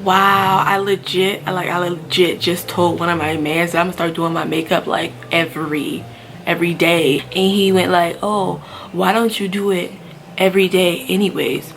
Wow, I legit just told one of my mans that I'm gonna start doing my makeup like every day, and he went like, oh, why don't you do it every day anyways?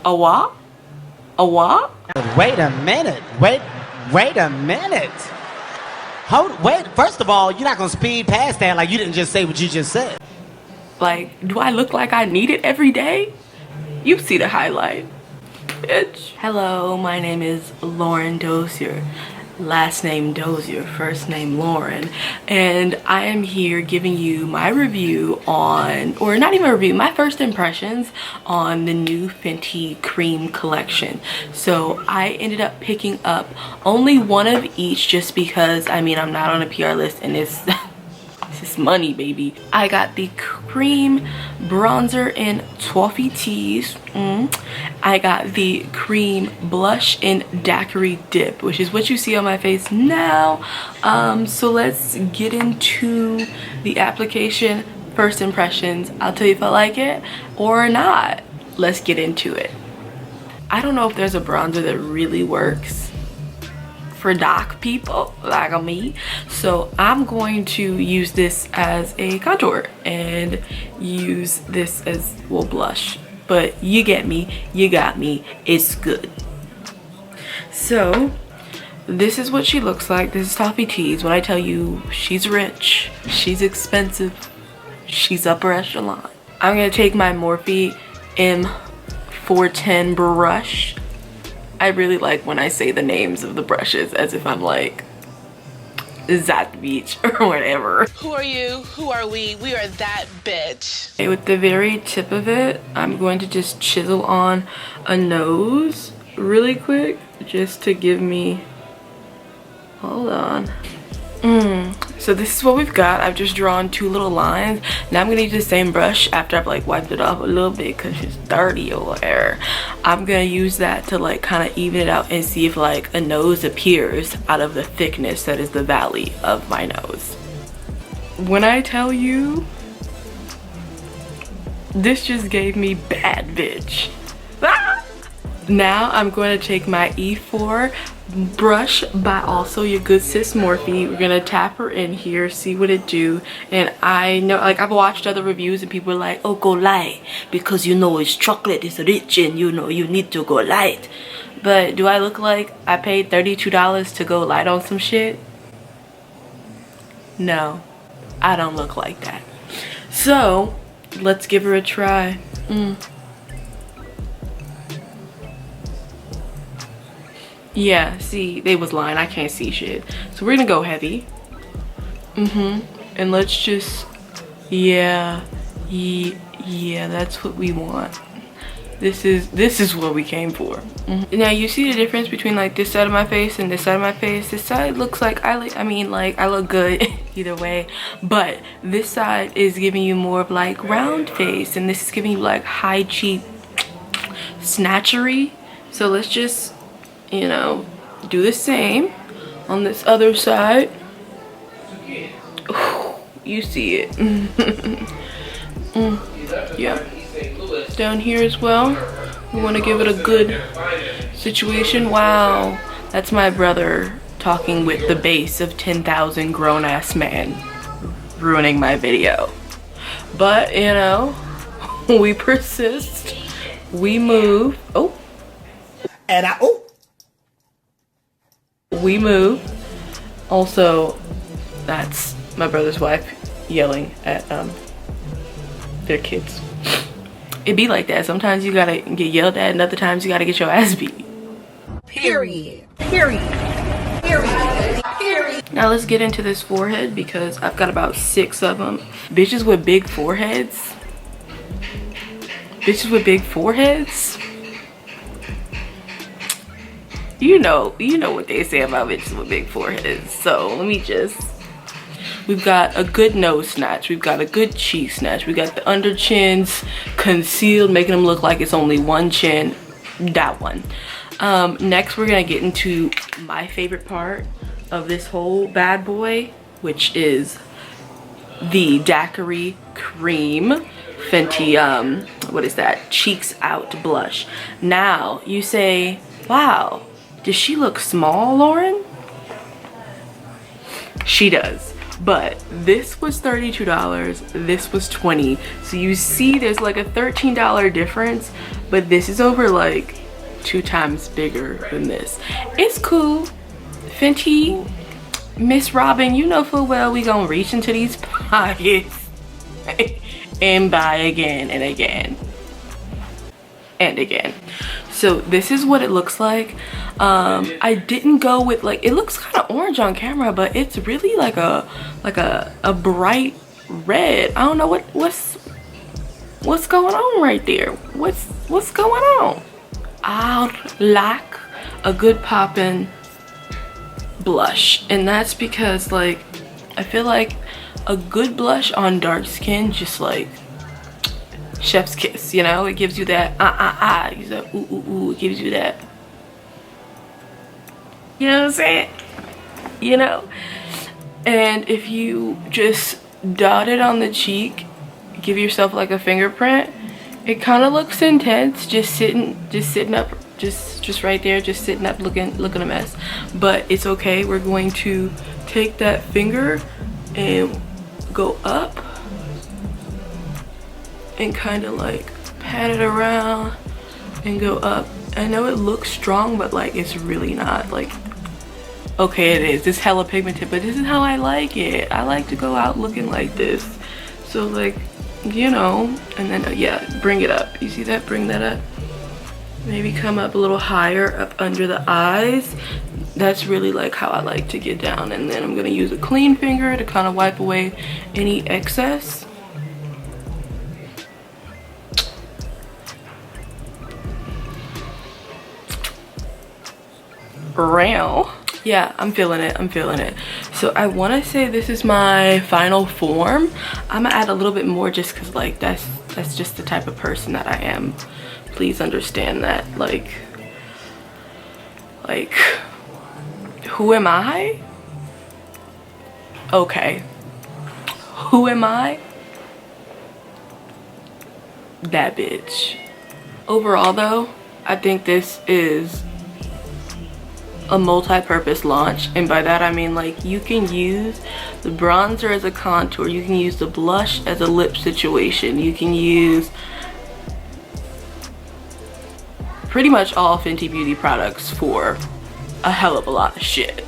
A what? A what? Wait a minute. Wait a minute. Wait, first of all, you're not gonna speed past that like you didn't just say what you just said. Like, do I look like I need it every day? You see the highlight, bitch. Hello, my name is Lauren Dozier. Last name Dozier, first name Lauren, and I am here giving you my review on, or not even a review, my first impressions on the new Fenty cream collection. So I ended up picking up only one of each just because, I mean, I'm not on a PR list and it's this money, baby. I got the cream bronzer in toffee tease. I got the cream blush in daiquiri dip, which is what you see on my face now. So let's get into the application. First impressions. I'll tell you if I like it or not. Let's get into it. I don't know if there's a bronzer that really works for dark people like me, so I'm going to use this as a contour and use this as, well, blush, but you get me, you got me, it's good. So this is what she looks like. This is toffee tease. When I tell you she's rich, she's expensive, she's upper echelon. I'm gonna take my Morphe M410 brush. I really like when I say the names of the brushes as if I'm like Zat Beach or whatever. Who are you? Who are we? We are that bitch. Okay, with the very tip of it, I'm going to just chisel on a nose really quick just to give me, hold on. So this is what we've got. I've just drawn two little lines. Now I'm gonna use the same brush after I've like wiped it off a little bit because it's dirty or whatever. I'm gonna use that to like kind of even it out and see if like a nose appears out of the thickness that is the valley of my nose. When I tell you, this just gave me bad bitch. Ah! Now I'm going to take my E4 brush by also your good sis Morphe. We're gonna tap her in here, see what it do. And I know, like, I've watched other reviews and people are like, oh, go light because you know it's chocolate, it's rich, and you know you need to go light. But do I look like I paid $32 to go light on some shit? No, I don't look like that. So let's give her a try. Yeah, see, they was lying. I can't see shit. So we're gonna go heavy. And let's just, yeah, that's what we want. This is what we came for. Now you see the difference between like this side of my face and this side of my face. This side looks like I look good either way, but this side is giving you more of like round face, and this is giving you like high cheek snatchery. So let's just, you know, do the same on this other side. Ooh, you see it. Yeah, down here as well. We want to give it a good situation. Wow, that's my brother talking with the bass of 10,000 grown-ass man, ruining my video. But you know, we persist, we move. We move. Also, that's my brother's wife yelling at their kids. It be like that. Sometimes you gotta get yelled at, and other times you gotta get your ass beat. Period. Now let's get into this forehead because I've got about 6 of them. Bitches with big foreheads. You know what they say about bitches with big foreheads. So let me just, we've got a good nose snatch, we've got a good cheek snatch, we got the under chins concealed, making them look like it's only one chin. That one. Next we're gonna get into my favorite part of this whole bad boy, which is the daiquiri cream Fenty what is that, cheeks out blush. Now you say, Wow, does she look small, Lauren? She does. But this was $32, this was $20. So you see there's like a $13 difference, but this is over like 2 times bigger than this. It's cool. Fenty, Miss Robin, you know full well we gonna reach into these pockets and buy again and again and again. So this is what it looks like. I didn't go with like, it looks kind of orange on camera, but it's really like a bright red. I don't know what's going on right there. What's going on? I like a good poppin' blush, and that's because like I feel like a good blush on dark skin just like chef's kiss, you know? It gives you that you that ooh, it gives you that, you know what I'm saying, you know? And if you just dot it on the cheek, give yourself like a fingerprint, it kind of looks intense, just sitting up, just right there, just sitting up looking a mess. But it's okay. We're going to take that finger and go up and kind of like pat it around and go up. I know it looks strong, but like it's really not. Like, okay, it is. It's hella pigmented, but this is how I like it. I like to go out looking like this. So like, you know, and then yeah, bring it up. You see that? Bring that up. Maybe come up a little higher up under the eyes. That's really like how I like to get down. And then I'm gonna use a clean finger to kind of wipe away any excess. Brown. Yeah, I'm feeling it. So I want to say this is my final form. I'm gonna add a little bit more just because like that's just the type of person that I am. Please understand that. Like who am I? Okay, who am I? That bitch. Overall though, I think this is a multi-purpose launch, and by that I mean like you can use the bronzer as a contour, you can use the blush as a lip situation, you can use pretty much all Fenty Beauty products for a hell of a lot of shit.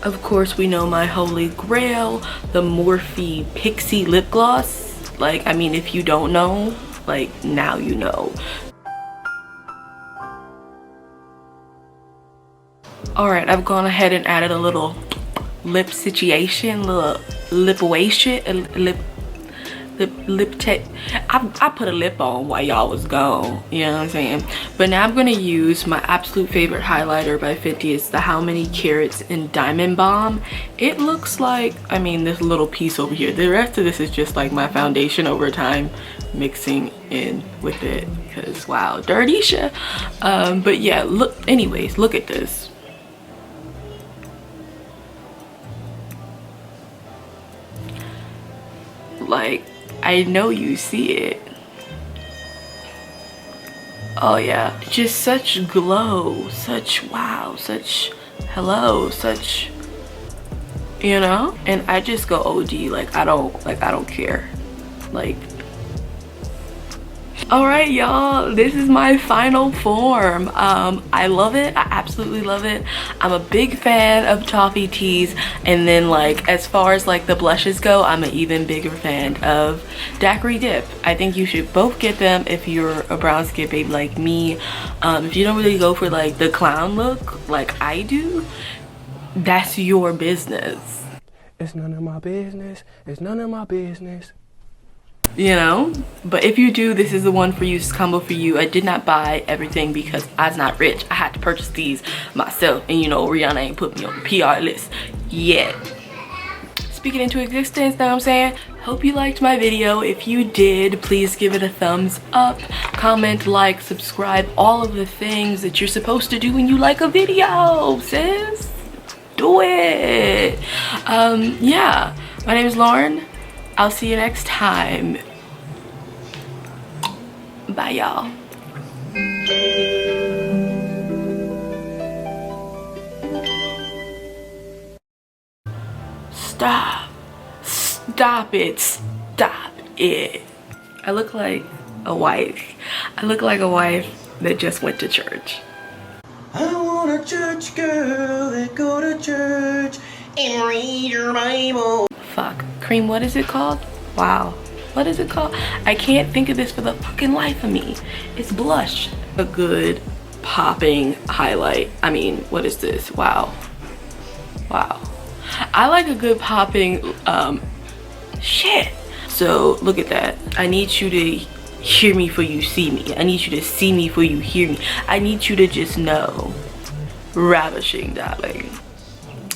Of course, we know my holy grail, the Morphe Pixie lip gloss. Like, I mean, if you don't know, like, now you know. Alright, I've gone ahead and added a little lip situation, little lipation, I put a lip on while y'all was gone, you know what I'm saying? But now I'm gonna use my absolute favorite highlighter by Fenty. It's the How Many Carats in Diamond Bomb. It looks like, I mean, this little piece over here. The rest of this is just like my foundation over time mixing in with it, because wow, dirty shit. But yeah, look, anyways, look at this. Like, I know you see it. Oh yeah, just such glow, such wow, such hello, such, you know? And I just go OD, like I don't care. Like, all right y'all, this is my final form. I love it. I absolutely love it. I'm a big fan of Toffee Tease, and then like as far as like the blushes go, I'm an even bigger fan of Daiquiri Dip. I think you should both get them if you're a brown skin babe like me. If you don't really go for like the clown look like I do, that's your business. It's none of my business. It's none of my business. You know, but if you do, this is the one for you. This combo for you. I did not buy everything because I was not rich. I had to purchase these myself, and you know, Rihanna ain't put me on the PR list yet. Speaking into existence, know what I'm saying? Hope you liked my video. If you did, please give it a thumbs up, comment, like, subscribe, all of the things that you're supposed to do when you like a video, sis. Do it. Yeah, my name is Lauren. I'll see you next time. Bye, y'all. Stop. Stop it. Stop it. I look like a wife. I look like a wife that just went to church. I want a church girl that go to church and read your Bible. Fuck. Cream, what is it called? Wow. What is it called? I can't think of this for the fucking life of me. It's blush. A good popping highlight. I mean, what is this? Wow. Wow. I like a good popping, shit. So look at that. I need you to hear me before you see me. I need you to see me before you hear me. I need you to just know. Ravishing, darling.